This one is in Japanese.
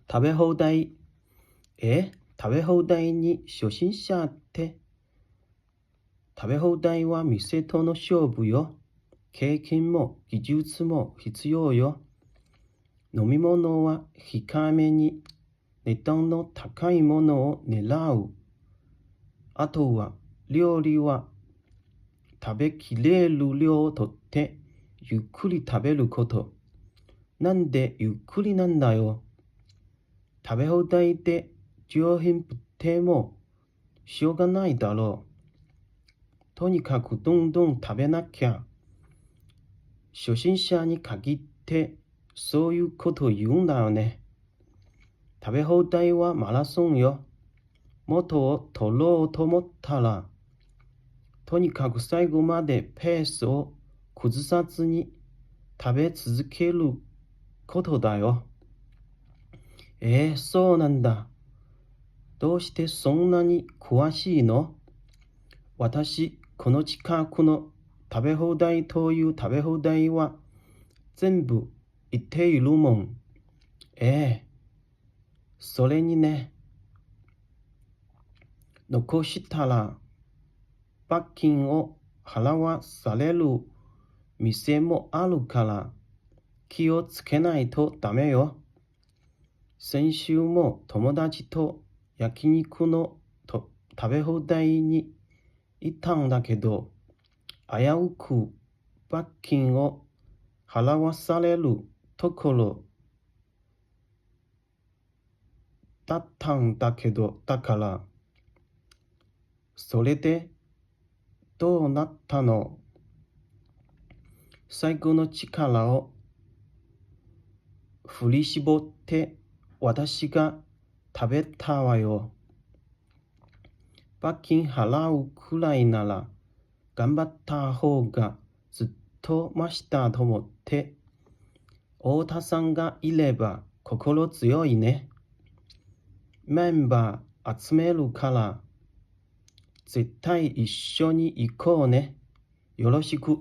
食べ放題。食べ放題に初心者って。食べ放題は店との勝負よ。経験も技術も必要よ。飲み物は控えめに、値段の高いものを狙う。あとは料理は食べきれる量をとってゆっくり食べること。なんでゆっくりなんだよ。食べ放題で上品ぶってもしょうがないだろう。とにかくどんどん食べなきゃ。初心者に限ってそういうこと言うんだよね。食べ放題はマラソンよ。元を取ろうと思ったら、とにかく最後までペースを崩さずに食べ続けることだよ。そうなんだ。どうしてそんなに詳しいの？私、この近くの食べ放題という食べ放題は全部行っているもん。それにね、残したら罰金を払わされる店もあるから気をつけないとダメよ。先週も友達と焼肉の食べ放題に行ったんだけど、危うく罰金を払わされるところだったんだけど、だから、それでどうなったの？最後の力を振り絞って私が食べたわよ。罰金払うくらいなら頑張った方がずっとマシだと思って。太田さんがいれば心強いね。メンバー集めるから絶対一緒に行こうね。よろしく。